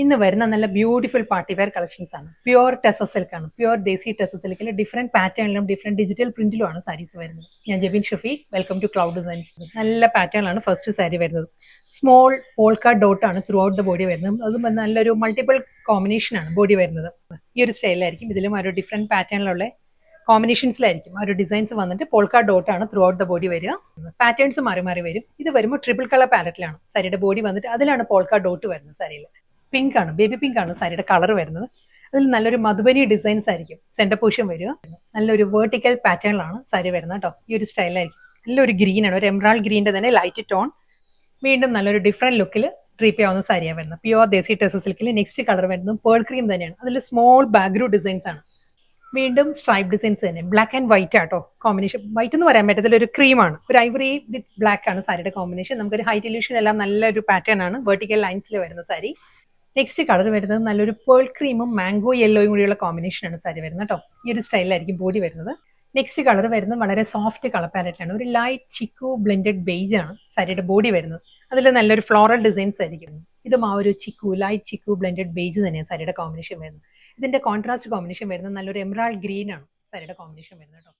ഇന്ന് വരുന്ന നല്ല ബ്യൂട്ടിഫുൾ പാർട്ടി വെയർ കളക്ഷൻസ് ആണ്. പ്യുവർ ടെസ സിൽക്ക് ആണ്. പ്യുവർ ദേശി ടെസ സിൽക്കിൽ ഡിഫറെന്റ് പാറ്റേണിലും ഡിഫറെന്റ് ഡിജിറ്റൽ പ്രിന്റിലുമാണ് സാരീസ് വരുന്നത്. ഞാൻ Jebin Shafeeq, welcome to cloud designs. നല്ല പാറ്റേണിലാണ് ഫസ്റ്റ് സാരി വരുന്നത്. സ്മോൾ പോൾക്ക ഡോട്ട് ആണ് ത്രൂ ഔട്ട് ദ ബോഡി വരുന്നത്. അതും നല്ലൊരു മൾട്ടിപ്പിൾ കോമ്പിനേഷൻ ആണ് ബോഡി വരുന്നത്. ഈ ഒരു സ്റ്റൈലായിരിക്കും. ഇതിലും ഒരു ഡിഫറെന്റ് പാറ്റേണിലുള്ള കോമ്പിനേഷൻസിലായിരിക്കും ആ ഒരു ഡിസൈൻസ് വന്നിട്ട് പോൾക്ക ഡോട്ട് ആണ് ത്രൂ ഔട്ട് ദ ബോഡി വരിക. പാറ്റേൺസ് മാറി മാറി വരും. ഇത് വരുമ്പോൾ ട്രിപ്പിൾ കളർ പാലറ്റിലാണ് സാരിയുടെ ബോഡി വന്നിട്ട്, അതിലാണ് പോൾക്ക ഡോട്ട് വരുന്നത്. സാരിയിൽ പിങ്ക് ആണ്, ബേബി പിങ്ക് ആണ് സാരിയുടെ കളർ വരുന്നത്. അതിൽ നല്ലൊരു മധുബനി ഡിസൈൻസ് ആയിരിക്കും സെന്റർ പോർഷൻ വരിക. നല്ലൊരു വേർട്ടിക്കൽ പാറ്റേണിലാണ് സാരി വരുന്നത് കേട്ടോ. ഈ ഒരു സ്റ്റൈലായിരിക്കും. നല്ലൊരു ഗ്രീൻ ആണ്, ഒരു എമറാൾഡ് ഗ്രീൻ്റെ തന്നെ ലൈറ്റ് ടോൺ. വീണ്ടും നല്ലൊരു ഡിഫറെന്റ് ലുക്കിൽ ഡ്രീപ്പ് ചെയ്യാവുന്ന സാരിയാണ് വരുന്നത്. പ്യുവർ ദേശി ടെസ സിൽക്കിൽ നെക്സ്റ്റ് കളർ വരുന്നത് പേൾ ക്രീം തന്നെയാണ്. അതിൽ സ്മോൾ ബാക്ക്ഗ്രൗണ്ട് ഡിസൈൻസ് ആണ്. വീണ്ടും സ്ട്രൈപ്പ് ഡിസൈൻസ് തന്നെ, ബ്ലാക്ക് ആൻഡ് വൈറ്റ് ആട്ടോ കോമ്പിനേഷൻ. വൈറ്റ് എന്ന് പറയാൻ പറ്റത്തില്ല, ഒരു ക്രീമാണ്, ഒരു ഐവറി വിത്ത് ബ്ലാക്ക് ആണ് സാരിയുടെ കോമ്പിനേഷൻ. നമുക്കൊരു ഹൈറ്റ് ഇല്യൂഷൻ എല്ലാം നല്ലൊരു പാറ്റേൺ ആണ്, വെർട്ടിക്കൽ ലൈൻസിൽ വരുന്ന സാരി. നെക്സ്റ്റ് കളർ വരുന്നത് നല്ലൊരു പേൾ ക്രീമും മാംഗോ യെല്ലോയും കൂടിയുള്ള കോമ്പിനേഷനാണ് സാരി വരുന്നത് കേട്ടോ. ഈ ഒരു സ്റ്റൈലിലായിരിക്കും ബോഡി വരുന്നത്. നെക്സ്റ്റ് കളർ വരുന്നത് വളരെ സോഫ്റ്റ് കളർ പാലറ്റാണ്. ഒരു ലൈറ്റ് ചിക്കു ബ്ലെൻഡഡ് ബേജ് ആണ് സാരിയുടെ ബോഡി വരുന്നത്. അതിൽ നല്ലൊരു ഫ്ലോറൽ ഡിസൈൻസ് ആയിരിക്കും. ഇതും ആ ഒരു ചിക്കു, ലൈറ്റ് ചിക്കു ബ്ലെൻഡഡ് ബേജ് തന്നെയാണ് സാരിയുടെ കോമ്പിനേഷൻ വരുന്നത്. ഇതിന്റെ കോൺട്രാസ്റ്റ് കോമ്പിനേഷൻ വരുന്നത് നല്ലൊരു എമറാൾഡ് ഗ്രീൻ ആണ് സാരിയുടെ കോമ്പിനേഷൻ വരുന്നത് കേട്ടോ.